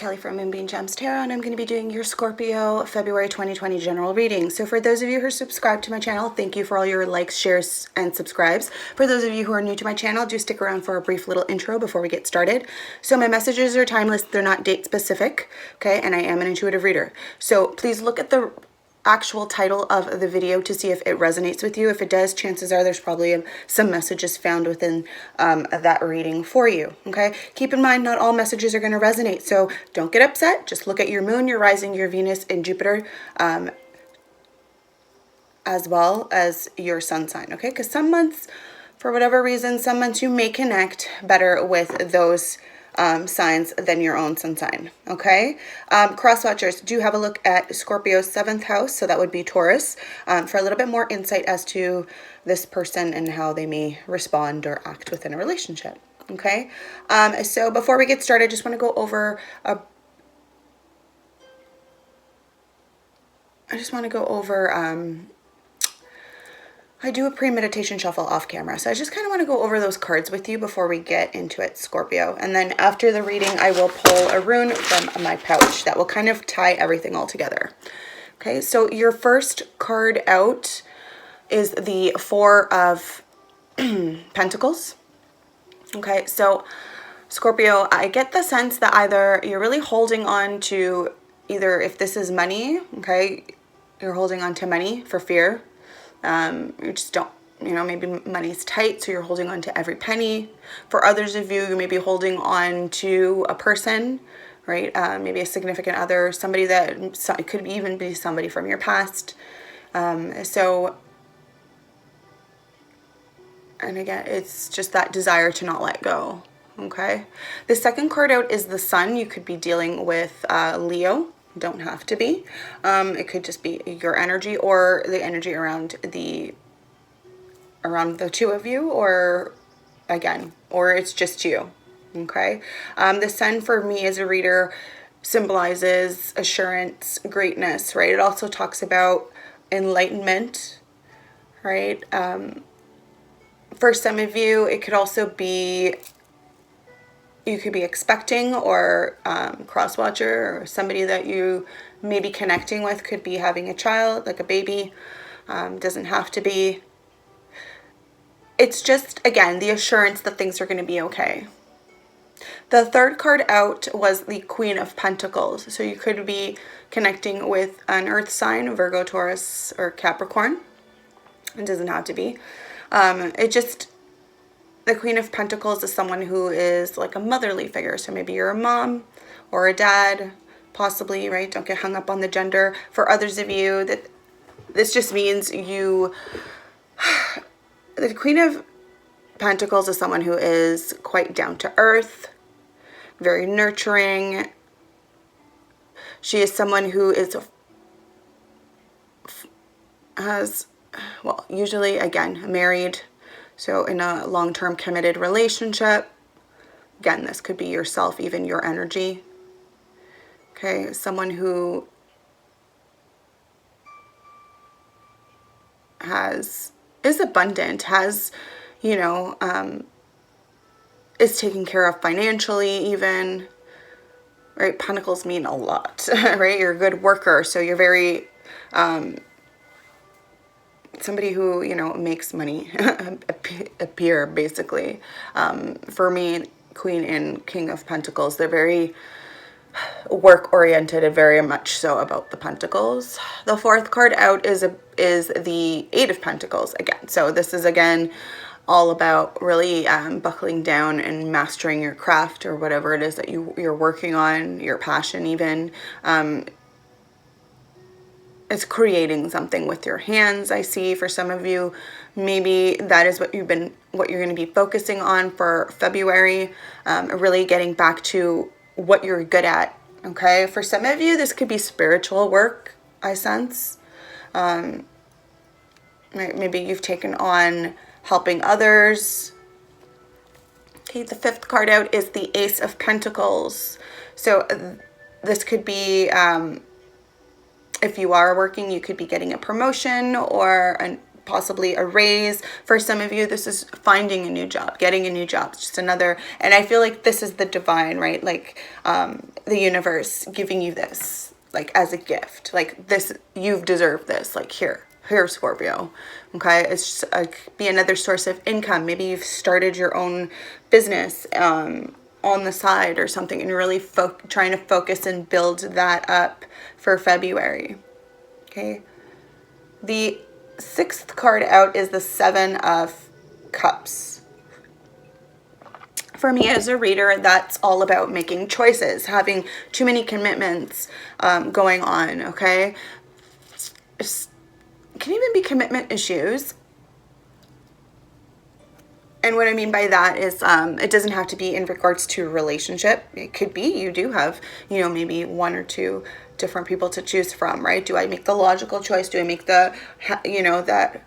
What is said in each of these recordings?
Kelly from Moonbean Tarot, and I'm going to be doing your Scorpio February 2020 general reading. So for those of you who are subscribed to my channel, thank you for all your likes, shares, and subscribes. For those of you who are new to my channel, do stick around for a brief little intro before we get started. So my messages are timeless, they're not date specific, okay, and I am an intuitive reader. So please look at the actual title of the video to see if it resonates with you. If it does, chances are there's probably some messages found within that reading for you. Okay, keep in mind not all messages are going to resonate, so don't get upset. Just look at your moon, your rising, your Venus, and Jupiter, as well as your sun sign. Okay, because some months, for whatever reason, some months you may connect better with those signs than your own sun sign. Okay, cross watchers, do have a look at Scorpio's 7th house, so that would be Taurus, for a little bit more insight as to this person and how they may respond or act within a relationship. Okay, so before we get started, I just want to go over I do a pre-meditation shuffle off camera, so I just kind of want to go over those cards with you before we get into it, Scorpio. And then after the reading, I will pull a rune from my pouch that will kind of tie everything all together. Okay, so your first card out is the Four of Pentacles. Okay, so Scorpio, I get the sense that either you're really holding on to, either if this is money, okay, you're holding on to money for fear. You just don't, maybe money's tight, so you're holding on to every penny. For others of you, you may be holding on to a person, right? Maybe a significant other, somebody that, it could even be somebody from your past. And again, it's just that desire to not let go. Okay. The second card out is the Sun. You could be dealing with Leo. Don't have to be. It could just be your energy or the energy around the two of you, or again, or it's just you. Okay. The Sun for me as a reader symbolizes assurance, greatness, right? It also talks about enlightenment, right? For some of you, it could also be, you could be expecting, or cross-watcher, or somebody that you may be connecting with could be having a child, like a baby. Doesn't have to be. It's just, again, the assurance that things are going to be okay. The third card out was the Queen of Pentacles. So you could be connecting with an earth sign, Virgo, Taurus, or Capricorn. It doesn't have to be. The Queen of Pentacles is someone who is like a motherly figure. So maybe you're a mom or a dad, possibly, right? Don't get hung up on the gender. For others of you, that this just means the Queen of Pentacles is someone who is quite down to earth, very nurturing. She is someone who usually, again, married. So in a long-term committed relationship, again, this could be yourself, even your energy. Okay, someone who is abundant, is taken care of financially even, right? Pentacles mean a lot, right? You're a good worker, so you're very, somebody who, makes money appear, basically. For me, Queen and King of Pentacles, they're very work-oriented and very much so about the Pentacles. The fourth card out is the Eight of Pentacles again. So this is, again, all about really buckling down and mastering your craft, or whatever it is that you're working on, your passion even. It's creating something with your hands. I see for some of you, maybe that is what you're going to be focusing on for February, really getting back to what you're good at. Okay, for some of you, this could be spiritual work, I sense. Maybe you've taken on helping others. Okay, the fifth card out is the Ace of Pentacles. So this could be, if you are working, you could be getting a promotion, or possibly a raise. For some of you, this is finding a new job, getting a new job. It's just another, and I feel like this is the divine, right? Like the universe giving you this, like as a gift, like this, you've deserved this, like here, Scorpio. Okay, it's just be another source of income. Maybe you've started your own business on the side or something, and you're really trying to focus and build that up for February. Okay, the 6th card out is the 7 of Cups. For me as a reader, that's all about making choices, having too many commitments going on. Okay, it can even be commitment issues. And what I mean by that is it doesn't have to be in regards to a relationship. It could be you do have, you know, maybe 1 or 2 different people to choose from, right? Do I make the logical choice? Do I make the, you know, that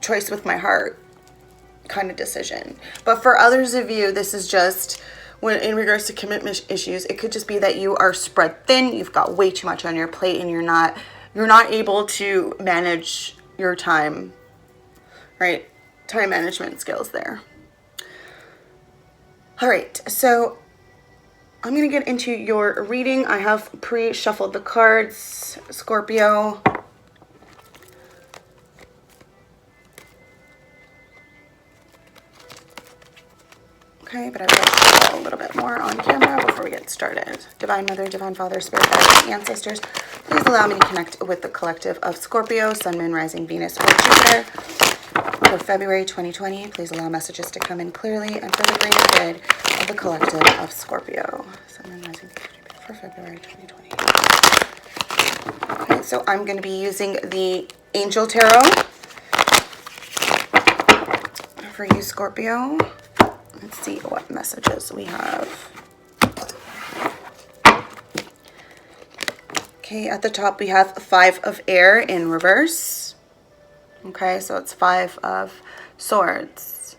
choice with my heart kind of decision? But for others of you, this is just, when in regards to commitment issues, it could just be that you are spread thin. You've got way too much on your plate, and you're not able to manage your time, right? Time management skills there. All right, so I'm going to get into your reading. I have pre-shuffled the cards, Scorpio. Okay, but I've got to a little bit more on camera before we get started. Divine Mother, Divine Father, Spirit Guides, and Ancestors, please allow me to connect with the collective of Scorpio, Sun, Moon, Rising, Venus, or Jupiter. For February 2020, please allow messages to come in clearly and for the greater good of the collective of Scorpio. Sun, Moon, Rising, for February 2020. Okay, so I'm going to be using the Angel Tarot for you, Scorpio. Let's see what messages we have. Okay, at the top we have 5 of Air in reverse. Okay, so it's 5 of Swords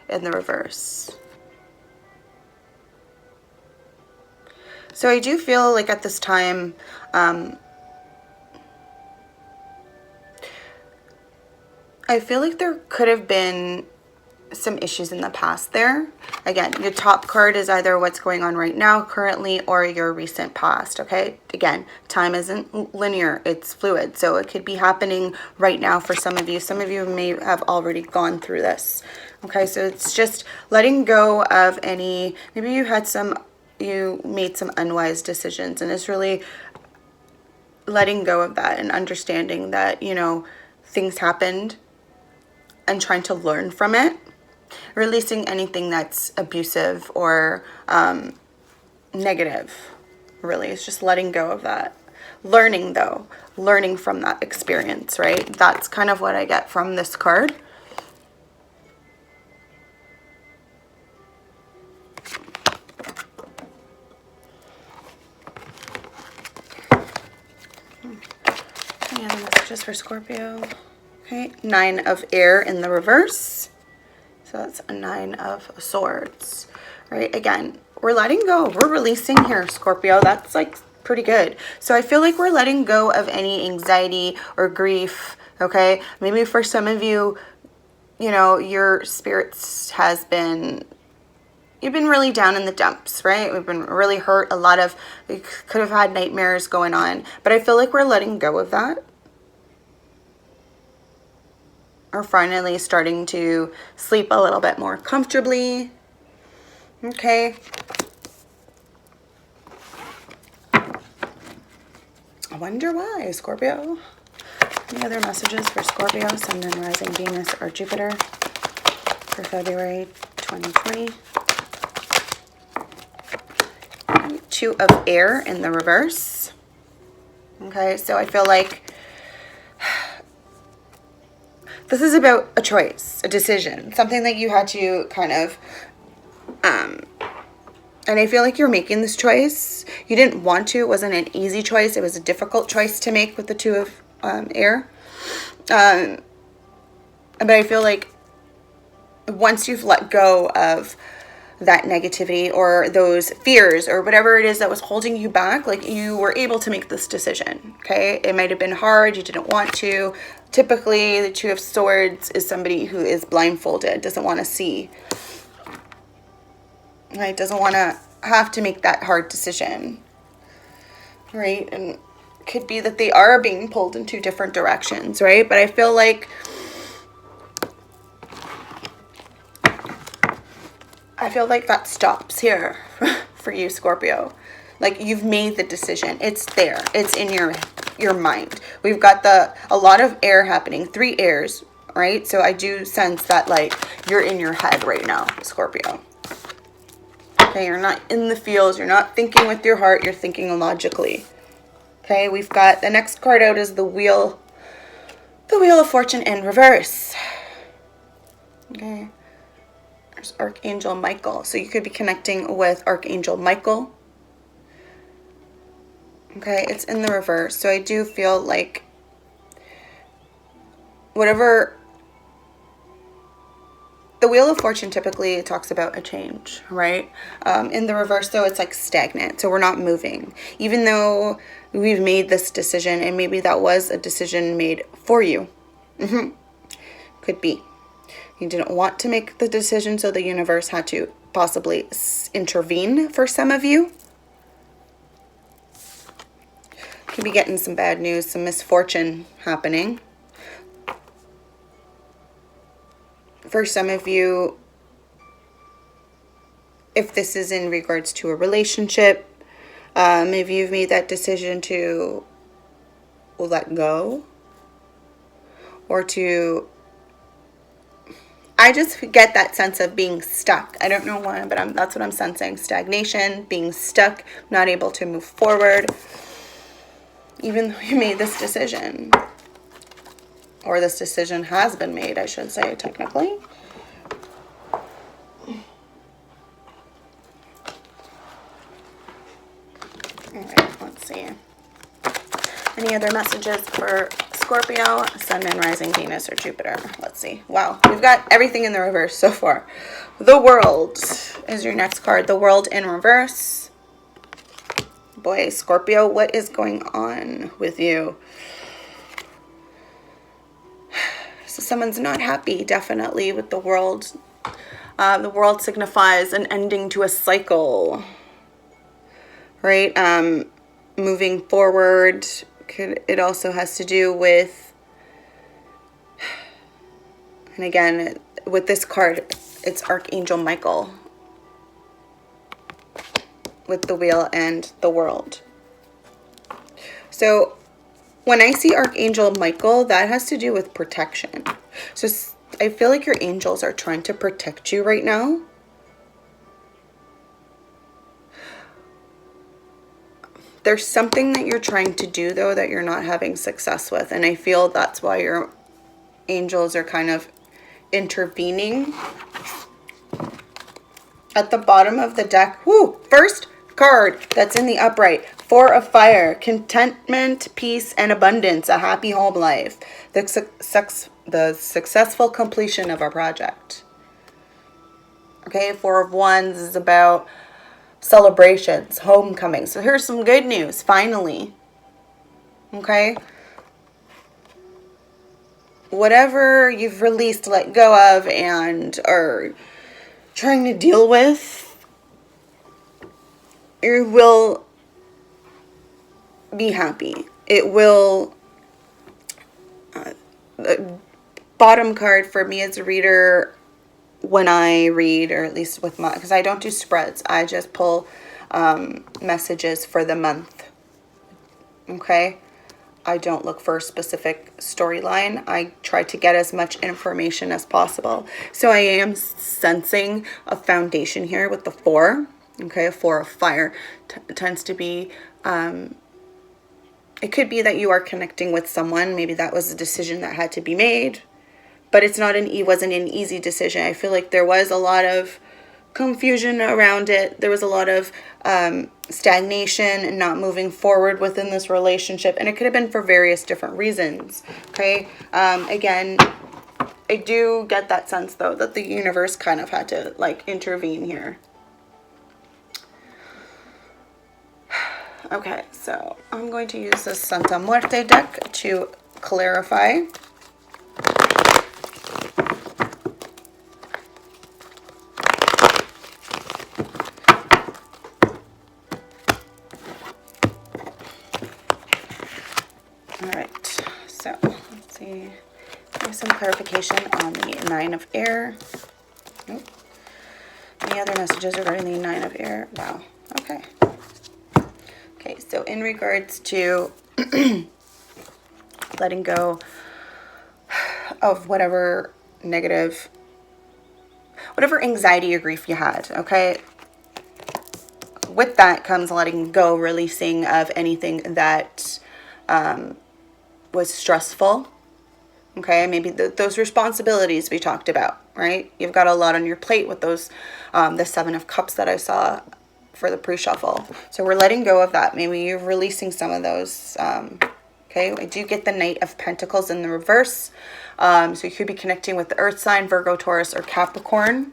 in the reverse. So I do feel like at this time, I feel like there could have been some issues in the past there. Again, your top card is either what's going on right now, currently, or your recent past, okay? Again, time isn't linear, it's fluid. So it could be happening right now for some of you. Some of you may have already gone through this, okay? So it's just letting go of any, maybe you made some unwise decisions, and it's really letting go of that and understanding that, you know, things happened and trying to learn from it. Releasing anything that's abusive or negative, really. It's just letting go of that. Learning, though. Learning from that experience, right? That's kind of what I get from this card. Any other messages for Scorpio? Okay, 9 of Air in the reverse. So that's a 9 of Swords, right? Again, we're letting go. We're releasing here, Scorpio. That's like pretty good. So I feel like we're letting go of any anxiety or grief, okay? Maybe for some of you, you know, your spirits has been, you've been really down in the dumps, right? We've been really hurt. We could have had nightmares going on. But I feel like we're letting go of that. Are finally starting to sleep a little bit more comfortably. Okay. I wonder why, Scorpio. Any other messages for Scorpio, Sun, Moon, Rising, Venus, or Jupiter for February 2020? 2 of Air in the reverse. Okay, so I feel like this is about a choice, a decision, something that you had to kind of, and I feel like you're making this choice. You didn't want to. It wasn't an easy choice. It was a difficult choice to make with the 2 of Air. But I feel like once you've let go of that negativity or those fears or whatever it is that was holding you back, like you were able to make this decision, okay? It might have been hard, you didn't want to. Typically, the Two of Swords is somebody who is blindfolded, doesn't want to see, right? Doesn't want to have to make that hard decision, right? And it could be that they are being pulled in two different directions, right? But I feel like that stops here for you, Scorpio. Like, you've made the decision. It's there. It's in your mind. We've got a lot of air happening. 3 airs, right? So I do sense that, like, you're in your head right now, Scorpio. Okay, you're not in the feels. You're not thinking with your heart. You're thinking logically. Okay, we've got the next card out is the Wheel of Fortune in reverse. Okay. There's Archangel Michael. So you could be connecting with Archangel Michael. Okay, it's in the reverse. So I do feel like whatever... The Wheel of Fortune typically talks about a change, right? In the reverse, though, it's like stagnant. So we're not moving. Even though we've made this decision, and maybe that was a decision made for you. Could be. You didn't want to make the decision, so the universe had to possibly intervene for some of you. Could be getting some bad news, some misfortune happening. For some of you, if this is in regards to a relationship, maybe you've made that decision to let go or to... I just get that sense of being stuck. I don't know why, but that's what I'm sensing. Stagnation, being stuck, not able to move forward, even though you made this decision. Or this decision has been made, I should say, technically. All right, let's see. Any other messages for Scorpio, Sun, and Rising, Venus, or Jupiter? Let's see. Wow, we've got everything in the reverse so far. The World is your next card. The World in reverse. Boy, Scorpio, what is going on with you? So someone's not happy, definitely, with the World. The World signifies an ending to a cycle, right? Moving forward. It also has to do with, and again, with this card, it's Archangel Michael with the Wheel and the World. So when I see Archangel Michael, that has to do with protection. So I feel like your angels are trying to protect you right now. There's something that you're trying to do, though, that you're not having success with. And I feel that's why your angels are kind of intervening. At the bottom of the deck, first card that's in the upright. 4 of Fire, contentment, peace, and abundance, a happy home life. The successful completion of a project. Okay, 4 of Wands is about celebrations, homecoming. So here's some good news, finally. Okay? Whatever you've released, let go of, and are trying to deal with, you will be happy. It will... the bottom card for me as a reader, when I read, or at least with my, because I don't do spreads, I just pull messages for the month. Okay? I don't look for a specific storyline. I try to get as much information as possible. So I am sensing a foundation here with the 4. Okay, a 4 of Fire tends to be, it could be that you are connecting with someone. Maybe that was a decision that had to be made. But it wasn't an easy decision. I feel like there was a lot of confusion around it. There was a lot of stagnation and not moving forward within this relationship. And it could have been for various different reasons. Okay. Again, I do get that sense, though, that the universe kind of had to, like, intervene here. Okay, so I'm going to use the Santa Muerte deck to clarify. All right, so let's see. There's some clarification on the Nine of Air. Nope. Any other messages regarding the Nine of Air? Wow. Okay. Okay, so in regards to letting go of whatever negative, whatever anxiety or grief you had, okay? With that comes letting go, releasing of anything that was stressful, okay? Maybe those responsibilities we talked about, right? You've got a lot on your plate with those, the Seven of Cups that I saw for the pre-shuffle. So we're letting go of that. Maybe you're releasing some of those. Okay, I do get the Knight of Pentacles in the reverse. So you could be connecting with the Earth sign, Virgo, Taurus, or Capricorn.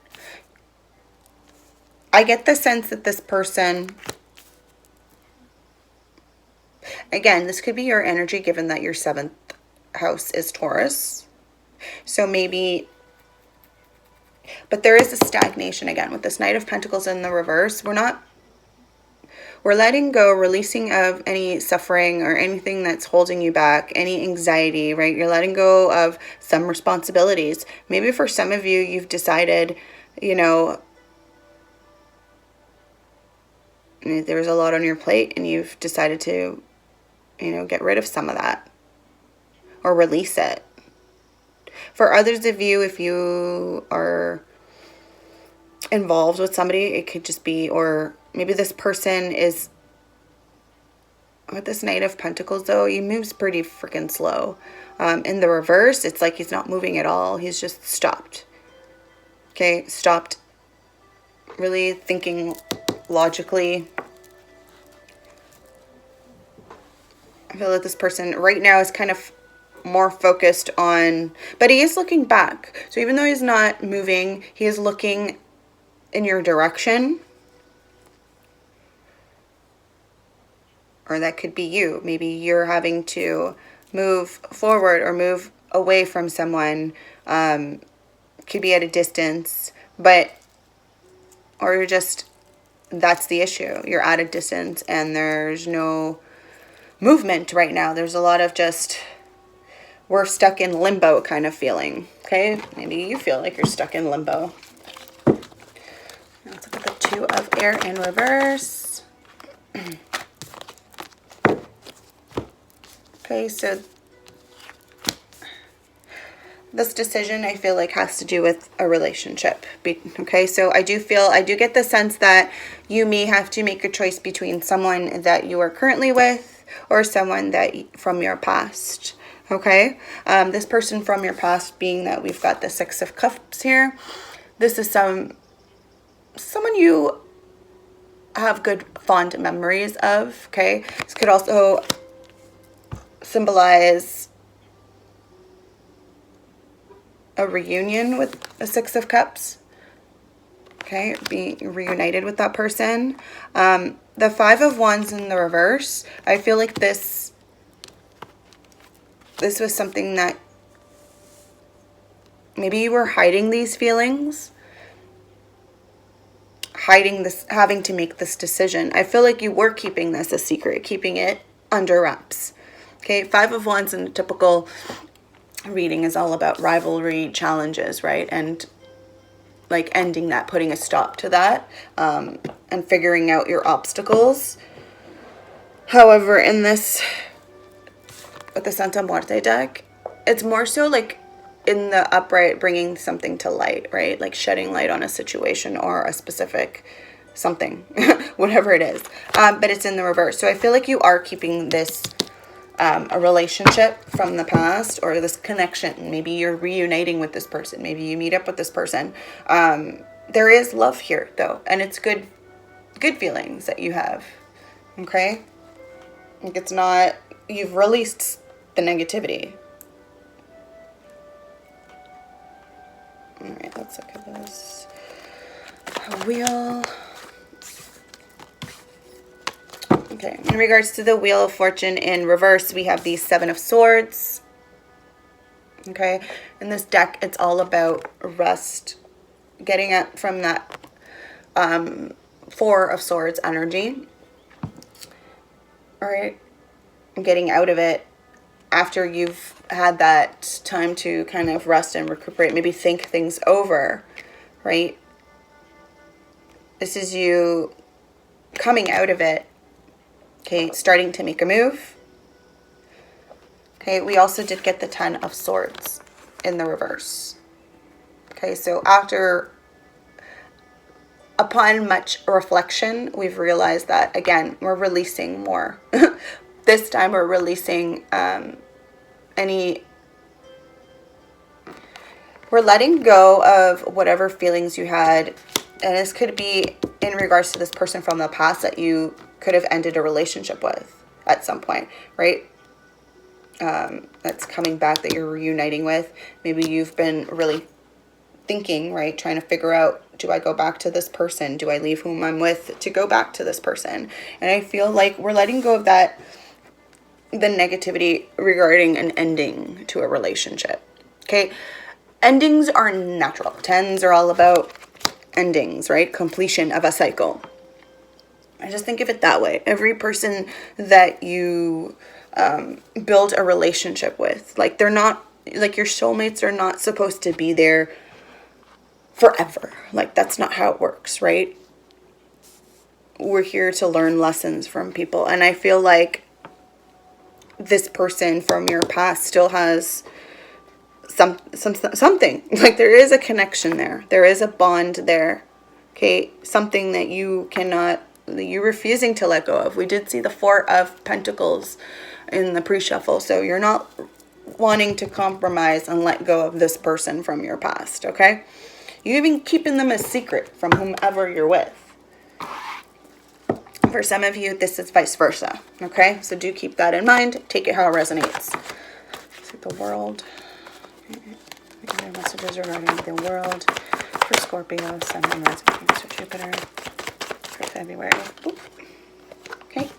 I get the sense that this person, again, this could be your energy given that your 7th house is Taurus. So maybe, but there is a stagnation again with this Knight of Pentacles in the reverse. We're letting go, releasing of any suffering or anything that's holding you back, any anxiety, right? You're letting go of some responsibilities. Maybe for some of you, you've decided, you know, there's a lot on your plate and you've decided to, you know, get rid of some of that or release it. For others of you, if you are involved with somebody, it could just be, or maybe this person is, with this Knight of Pentacles though, he moves pretty freaking slow. In the reverse, it's like he's not moving at all. He's just stopped. Okay, stopped really thinking logically. I feel like this person right now is kind of more focused on, but he is looking back. So even though he's not moving, he is looking in your direction. Or that could be you. Maybe you're having to move forward or move away from someone. Could be at a distance, but, or you're just, that's the issue. You're at a distance and there's no movement right now. There's a lot of just, we're stuck in limbo kind of feeling. Okay, maybe you feel like you're stuck in limbo. Let's look at the Two of Air in reverse. Okay, so this decision I feel like has to do with a relationship. Okay, so I do get the sense that you may have to make a choice between someone that you are currently with or someone that from your past. Okay, this person from your past being that we've got the Six of Cups here. This is someone you have good fond memories of. Okay, this could also symbolize a reunion with a Six of Cups. Okay, being reunited with that person. The Five of Wands in the reverse. I feel like this was something that maybe you were hiding these feelings. Hiding this, having to make this decision. I feel like you were keeping this a secret, keeping it under wraps. Okay, Five of Wands in a typical reading is all about rivalry, challenges, right? And like ending that, putting a stop to that, and figuring out your obstacles. However, in this, with the Santa Muerte deck, it's more so like in the upright, bringing something to light, right? Like shedding light on a situation or a specific something, whatever it is. But it's in the reverse. So I feel like you are keeping this a relationship from the past or this connection. Maybe you're reuniting with this person. Maybe you meet up with this person. There is love here though. And it's good feelings that you have. Okay. Like it's not, you've released the negativity. All right, let's look at this. A wheel. Okay, in regards to the Wheel of Fortune in reverse, we have the Seven of Swords. Okay, in this deck, it's all about rest, getting up from that Four of Swords energy. All right, getting out of it after you've had that time to kind of rest and recuperate, maybe think things over, right? This is you coming out of it, okay, starting to make a move. Okay, we also did get the Ten of Swords in the reverse. Okay, so upon much reflection, we've realized that, again, we're releasing more. This time we're releasing we're letting go of whatever feelings you had. And this could be in regards to this person from the past that you could have ended a relationship with at some point, right? That's coming back, that you're reuniting with. Maybe you've been really thinking, right? Trying to figure out, do I go back to this person? Do I leave whom I'm with to go back to this person? And I feel like we're letting go of that, the negativity regarding an ending to a relationship. Okay. Endings are natural. Tens are all about endings, right? Completion of a cycle. I just think of it that way. Every person that you build a relationship with, like, they're not, like, your soulmates are not supposed to be there forever. Like, that's not how it works, right? We're here to learn lessons from people. And I feel like this person from your past still has something. Like, there is a connection there. There is a bond there. Okay, something that you're refusing to let go of. We did see the Four of Pentacles in the pre-shuffle. So you're not wanting to compromise and let go of this person from your past, okay? You're even keeping them a secret from whomever you're with. For some of you, this is vice versa, okay? So do keep that in mind. Take it how it resonates. Let's see the world. Okay. Messages regarding the world for Scorpio, Sun, Moon, Rising, Venus, Jupiter for February. Oop. Okay.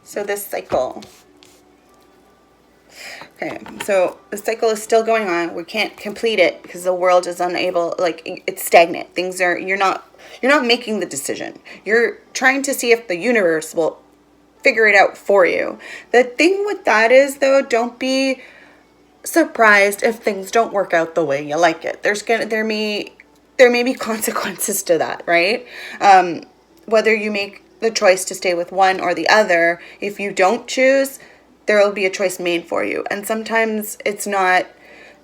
So this cycle. Okay, so the cycle is still going on. We can't complete it because the world is unable, like, it's stagnant. Things are, you're not making the decision. You're trying to see if the universe will figure it out for you. The thing with that is, though, don't be surprised if things don't work out the way you like it. There may be consequences to that, right? Whether you make the choice to stay with one or the other, if you don't choose, there will be a choice made for you. And sometimes it's not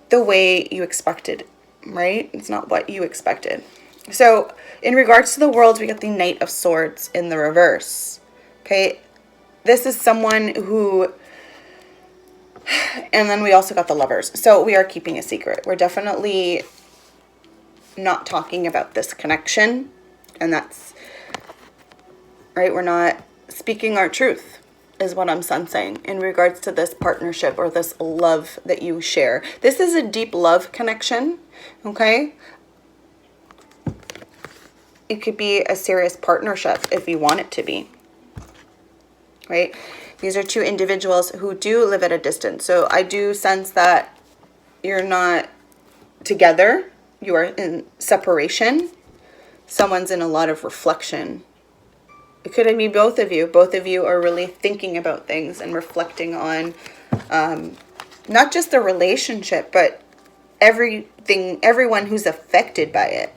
the way you expected, right? It's not what you expected. So in regards to the world, we got the Knight of Swords in the reverse. Okay. This is someone who, and then we also got the Lovers. So we are keeping a secret. We're definitely not talking about this connection. And that's, right? We're not speaking our truth, is what I'm sensing in regards to this partnership or this love that you share. This is a deep love connection, okay? It could be a serious partnership if you want it to be, right? These are two individuals who do live at a distance. So I do sense that you're not together. You are in separation. Someone's in a lot of reflection. It could be both of you. Both of you are really thinking about things and reflecting on not just the relationship, but everyone who's affected by it.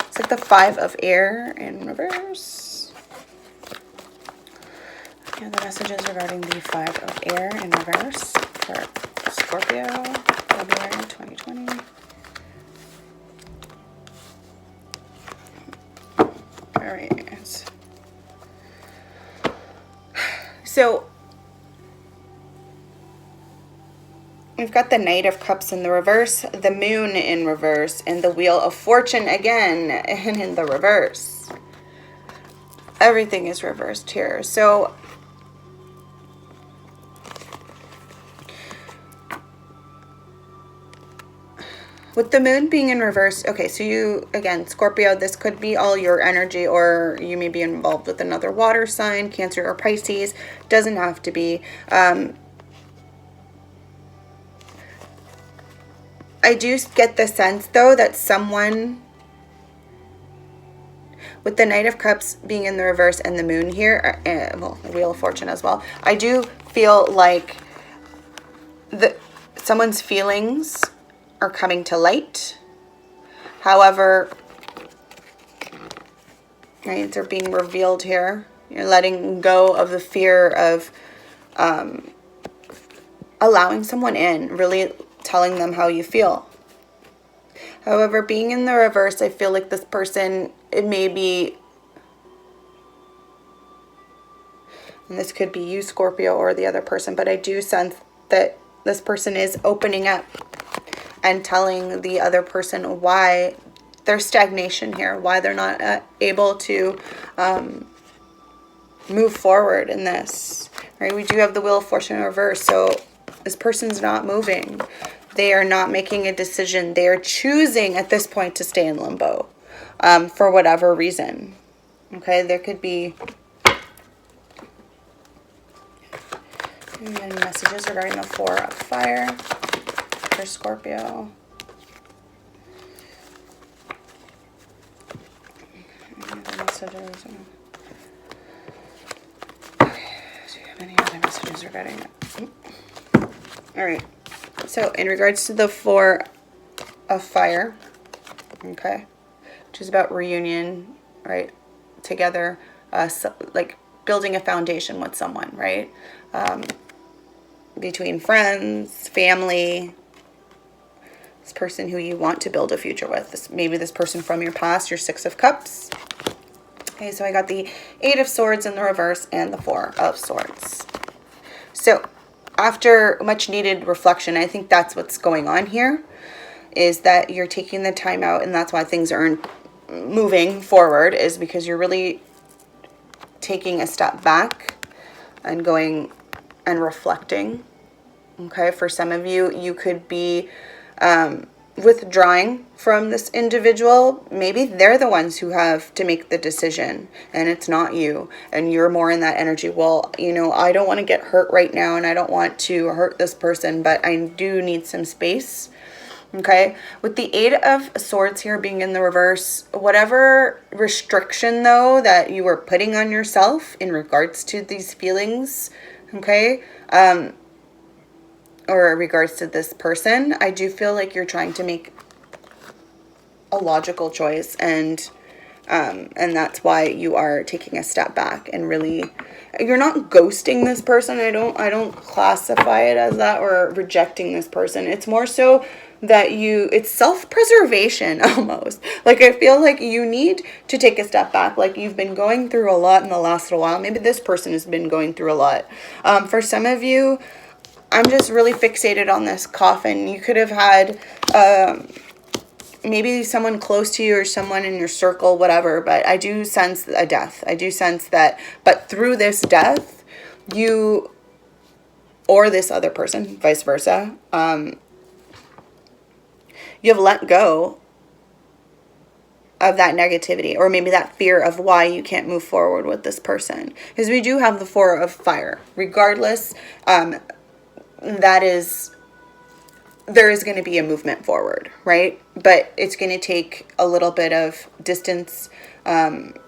It's like the Five of Air in reverse. Yeah, the messages regarding the Five of Air in reverse for Scorpio, February 2020. All right. So we've got the Knight of Cups in the reverse, the Moon in reverse, and the Wheel of Fortune again and in the reverse. Everything is reversed here. So With the moon being in reverse, okay, so you, again, Scorpio, this could be all your energy, or you may be involved with another water sign, Cancer or Pisces. Doesn't have to be. I do get the sense, though, that someone, with the Knight of Cups being in the reverse and the moon here, well, the Wheel of Fortune as well, I do feel like someone's feelings are coming to light. However, right, they're being revealed here. You're letting go of the fear of allowing someone in, really telling them how you feel. However, being in the reverse, I feel like this person, it may be, and this could be you, Scorpio, or the other person, but I do sense that this person is opening up and telling the other person why there's stagnation here, why they're not able to move forward in this. Right? We do have the Wheel of Fortune in reverse, so this person's not moving. They are not making a decision. They are choosing at this point to stay in limbo for whatever reason. Okay, there could be any messages regarding the Four of Fire for Scorpio. Any other messages? Okay, do you have any other messages regarding it? All right. So in regards to the Four of Fire, okay, which is about reunion, right, together, so, like building a foundation with someone, right, between friends, family, this person who you want to build a future with, maybe this person from your past, your Six of Cups. Okay, so I got the Eight of Swords in the reverse and the Four of Swords. So after much needed reflection, I think that's what's going on here, is that you're taking the time out, and that's why things aren't moving forward, is because you're really taking a step back and going and reflecting. Okay, for some of you, you could be withdrawing from this individual. Maybe they're the ones who have to make the decision and it's not you, and you're more in that energy. Well, you know, I don't want to get hurt right now, and I don't want to hurt this person, but I do need some space. Okay, with the Eight of Swords here being in the reverse, whatever restriction though that you were putting on yourself in regards to these feelings, okay, or in regards to this person, I do feel like you're trying to make a logical choice, and that's why you are taking a step back and really, you're not ghosting this person. I don't classify it as that, or rejecting this person. It's more so that it's self-preservation almost. Like, I feel like you need to take a step back. Like, you've been going through a lot in the last little while. Maybe this person has been going through a lot. For some of you, I'm just really fixated on this coffin. You could have had maybe someone close to you or someone in your circle, whatever, but I do sense a death. I do sense that, but through this death, you or this other person, vice versa, you have let go of that negativity, or maybe that fear of why you can't move forward with this person. Because we do have the Four of Fire. Regardless, there is going to be a movement forward, right? But it's going to take a little bit of distance and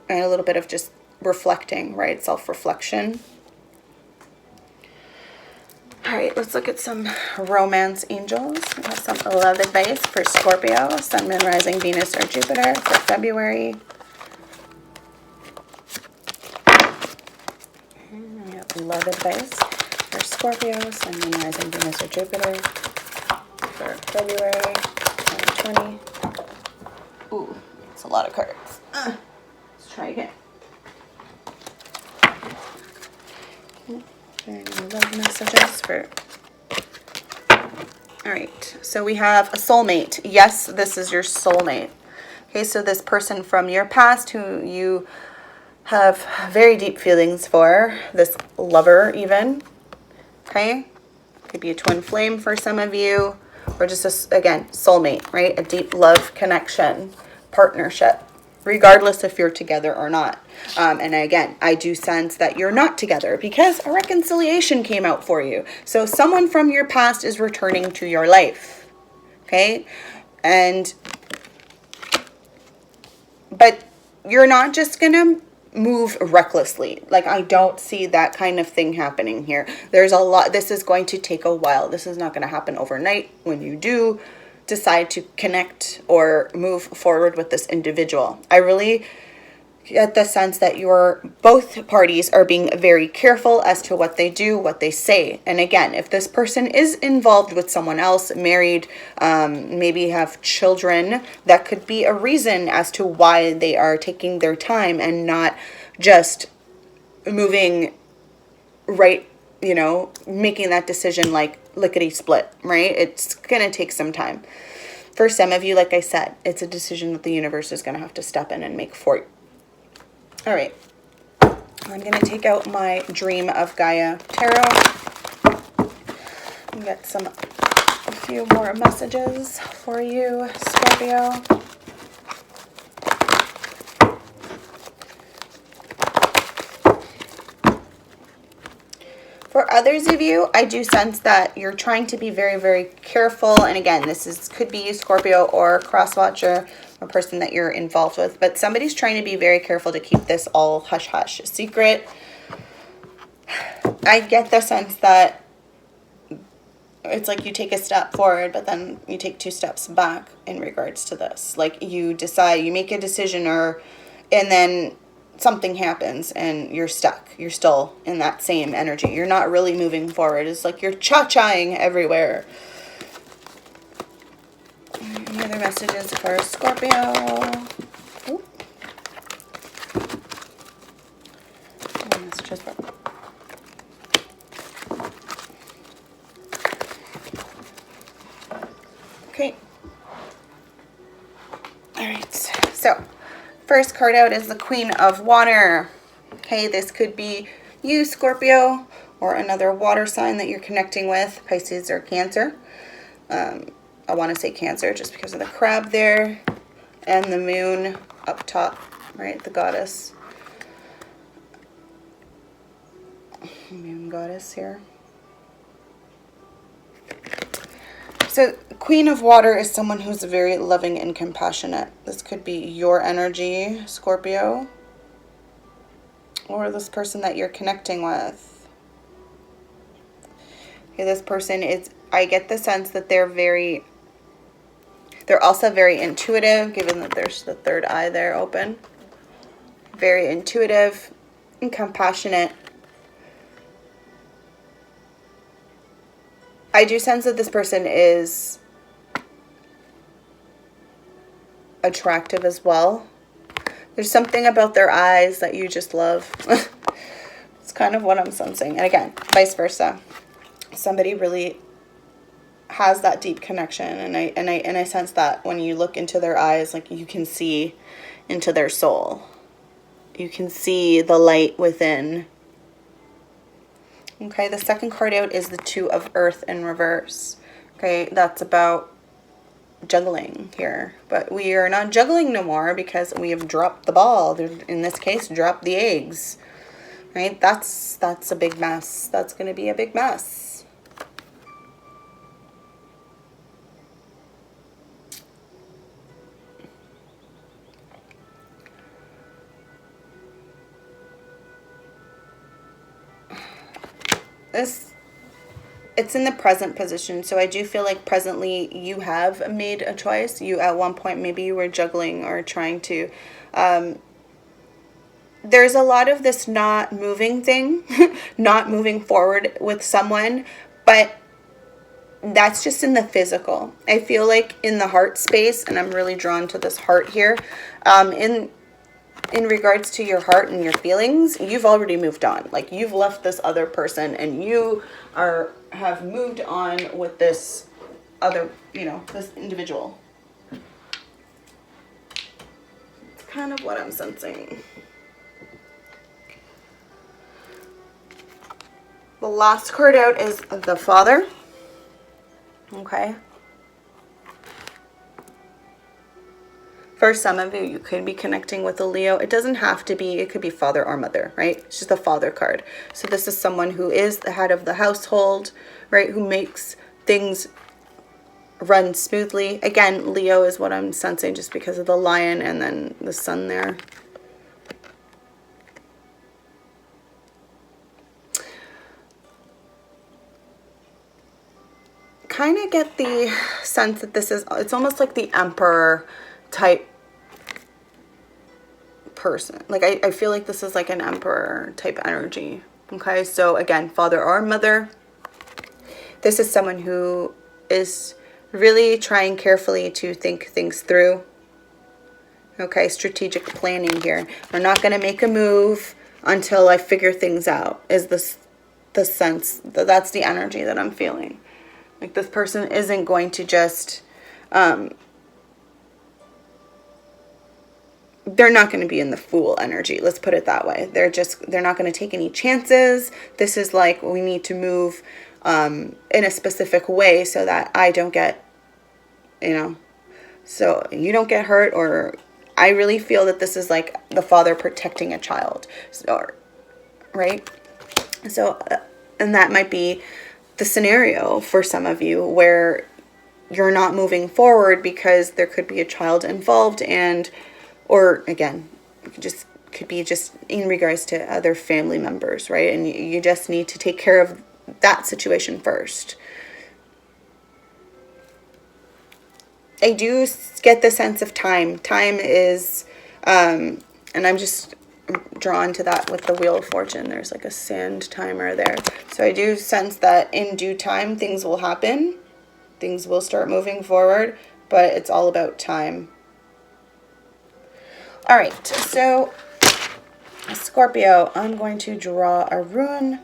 a little bit of just reflecting, right? Self-reflection. All right, let's look at some romance angels. We have some love advice for Scorpio, Sun, Moon, Rising, Venus, or Jupiter for February. We have love advice for Scorpio, Sun, Moon, Rising, Venus, or Jupiter for February 2020. Ooh, it's a lot of cards. Let's try again. Love messages for... All right, so we have a soulmate. Yes, this is your soulmate. Okay, so this person from your past who you have very deep feelings for, this lover even, okay? Could be a twin flame for some of you. or just, again, soulmate, right? A deep love connection, partnership, regardless if you're together or not. And again, I do sense that you're not together because a reconciliation came out for you. So someone from your past is returning to your life, okay? But you're not just gonna move recklessly. Like, I don't see that kind of thing happening here. There's a lot. This is going to take a while. This is not going to happen overnight. When you do decide to connect or move forward with this individual, I really get the sense that both parties are being very careful as to what they do, what they say. And again, if this person is involved with someone else, married, maybe have children, that could be a reason as to why they are taking their time and not just moving right, making that decision like lickety split, right? It's going to take some time. For some of you, like I said, it's a decision that the universe is going to have to step in and make for you. All right, I'm going to take out my Dream of Gaia Tarot and get a few more messages for you, Scorpio. For others of you, I do sense that you're trying to be very, very careful. And again, could be Scorpio or cross-watcher, a person that you're involved with. But somebody's trying to be very careful to keep this all hush-hush secret. I get the sense that it's like you take a step forward, but then you take 2 steps back in regards to this. Like, you decide, you make a decision, and then something happens and you're stuck. You're still in that same energy. You're not really moving forward. It's like you're cha-chaing everywhere. Any other messages for Scorpio? Ooh. Messages for... Okay. All right. So, first card out is the Queen of Water. Okay, this could be you, Scorpio, or another water sign that you're connecting with, Pisces or Cancer. I want to say Cancer just because of the crab there and the moon up top, right? The goddess. Moon goddess here. So, Queen of Water is someone who's very loving and compassionate. This could be your energy, Scorpio, or this person that you're connecting with. Okay, this person is, I get the sense that they're also very intuitive, given that there's the third eye there open. Very intuitive and compassionate. I do sense that this person is attractive as well. There's something about their eyes that you just love. It's kind of what I'm sensing. And again, vice versa. Somebody really has that deep connection, and I sense that when you look into their eyes, like, you can see into their soul. You can see the light within. Okay, the second card out is the Two of Earth in reverse. Okay, that's about juggling here. But we are not juggling no more because we have dropped the ball. In this case, dropped the eggs. Right? That's a big mess. That's going to be a big mess. It's in the present position, so I do feel like presently you have made a choice. You, at one point, maybe you were juggling or trying to, there's a lot of this not moving thing, not moving forward with someone, but that's just in the physical. I feel like in the heart space, and I'm really drawn to this heart here, in regards to your heart and your feelings, you've already moved on. Like, you've left this other person and you have moved on with this other, this individual. It's kind of what I'm sensing. The last card out is the Father. Okay. For some of you, you could be connecting with a Leo. It doesn't have to be, it could be father or mother, right? It's just a father card. So this is someone who is the head of the household, right? Who makes things run smoothly. Again, Leo is what I'm sensing just because of the lion and then the sun there. Kind of get the sense that this is, it's almost like the emperor type person. Like I feel like this is like an emperor type energy. Okay, so again, father or mother. This is someone who is really trying carefully to think things through. Okay, strategic planning here. I'm not going to make a move until I figure things out, is this the sense. That's the energy that I'm feeling. Like this person isn't going to just, they're not going to be in the fool energy. Let's put it that way. They're not going to take any chances. This is like, we need to move in a specific way so that I don't get, so you don't get hurt, or I really feel that this is like the father protecting a child, right? So, and that might be the scenario for some of you where you're not moving forward because there could be a child involved, or again, could be just in regards to other family members, right? And you just need to take care of that situation first. I do get the sense of time. Time is, and I'm just drawn to that with the Wheel of Fortune. There's like a sand timer there. So I do sense that in due time, things will happen. Things will start moving forward, but it's all about time. All right, so Scorpio, I'm going to draw a rune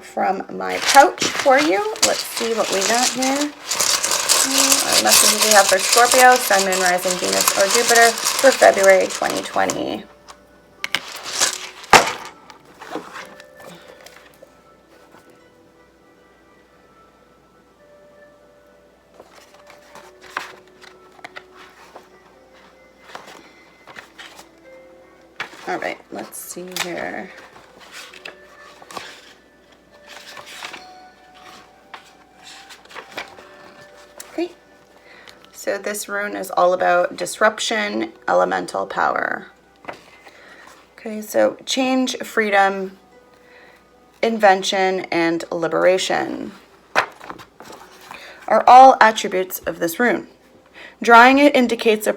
from my pouch for you. Let's see what we got here. What messages we have for Scorpio, Sun, Moon, Rising, Venus, or Jupiter for February 2020. All right, let's see here. Okay, so this rune is all about disruption, elemental power. Okay, so change, freedom, invention, and liberation are all attributes of this rune. Drawing it indicates a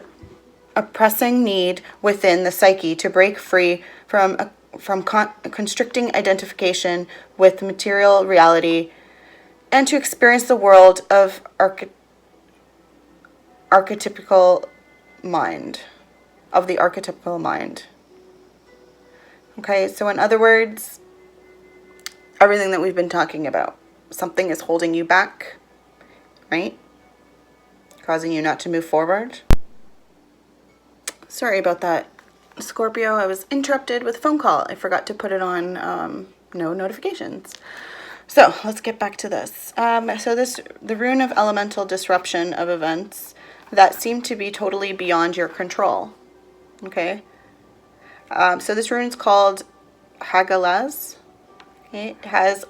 pressing need within the psyche to break free from constricting identification with material reality and to experience the world of archetypical mind. Okay, so in other words, everything that we've been talking about. Something is holding you back, right? Causing you not to move forward. Sorry about that, Scorpio. I was interrupted with a phone call. I forgot to put it on no notifications. So let's get back to this. The rune of elemental disruption of events that seem to be totally beyond your control. Okay. So this rune is called Hagalaz. It has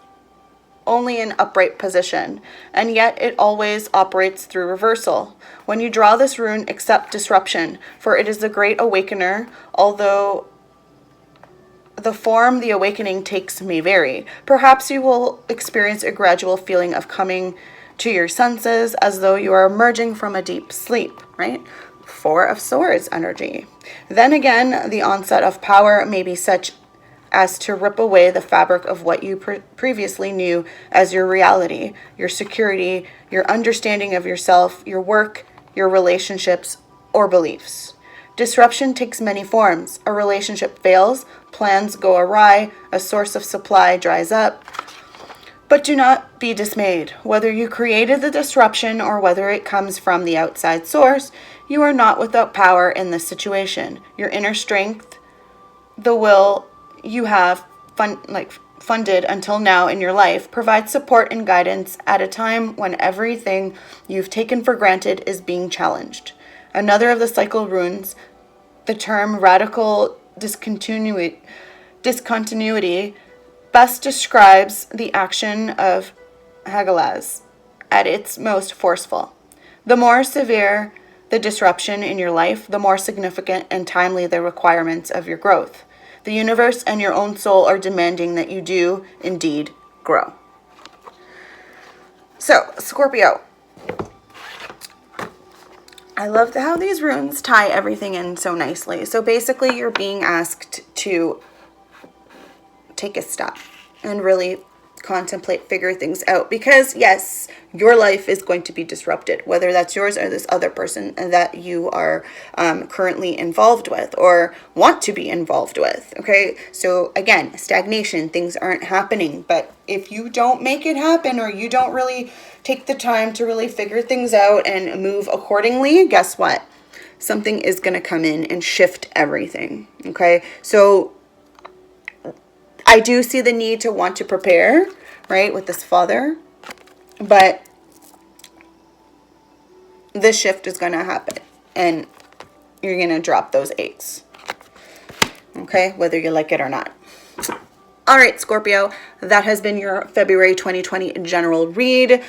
only an upright position, and yet it always operates through reversal. When you draw this rune, accept disruption, for it is the great awakener, although the form the awakening takes may vary. Perhaps you will experience a gradual feeling of coming to your senses as though you are emerging from a deep sleep, right? Four of Swords energy. Then again, the onset of power may be such as to rip away the fabric of what you previously knew as your reality, your security, your understanding of yourself, your work, your relationships, or beliefs. Disruption takes many forms. A relationship fails, plans go awry, a source of supply dries up. But do not be dismayed. Whether you created the disruption or whether it comes from the outside source, you are not without power in this situation. Your inner strength, the will you have funded until now in your life, provides support and guidance at a time when everything you've taken for granted is being challenged. Another of the cycle runes, the term radical discontinuity best describes the action of Hagalaz at its most forceful. The more severe the disruption in your life, the more significant and timely the requirements of your growth. The universe and your own soul are demanding that you do indeed grow. So, Scorpio, I love how these runes tie everything in so nicely. So basically, you're being asked to take a step and really contemplate, figure things out, because yes, your life is going to be disrupted, whether that's yours or this other person that you are currently involved with or want to be involved with. Okay, so again, stagnation, things aren't happening, but if you don't make it happen or you don't really take the time to really figure things out and move accordingly, guess what? Something is going to come in and shift everything. Okay, so I do see the need to want to prepare, right, with this father, but this shift is going to happen and you're going to drop those eggs, okay, whether you like it or not. All right, Scorpio, that has been your February 2020 general read.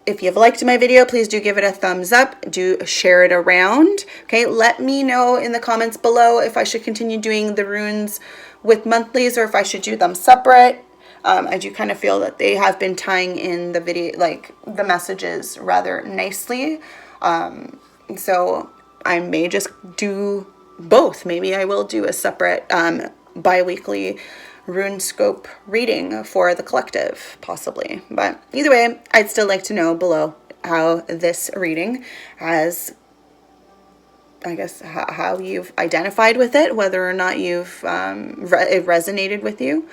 If you've liked my video, please do give it a thumbs up. Do share it around. Okay, let me know in the comments below if I should continue doing the runes with monthlies or if I should do them separate. I do kind of feel that they have been tying in the video, like the messages, rather nicely. So I may just do both. Maybe I will do a separate bi-weekly rune scope reading for the collective, possibly. But either way, I'd still like to know below how this reading has, I guess, how you've identified with it, whether or not you've it resonated with you.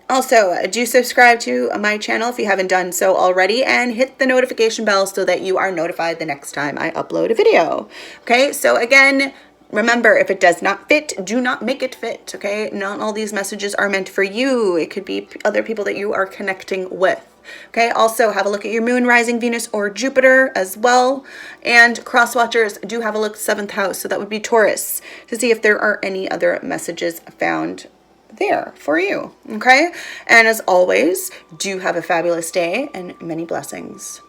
Also, do subscribe to my channel if you haven't done so already, and hit the notification bell so that you are notified the next time I upload a video. Okay, so again, remember, if it does not fit, do not make it fit, okay? Not all these messages are meant for you. It could be other people that you are connecting with, okay? Also, have a look at your moon, rising, Venus, or Jupiter as well. And cross watchers, do have a look at 7th house, so that would be Taurus, to see if there are any other messages found there for you, okay? And as always, do have a fabulous day and many blessings.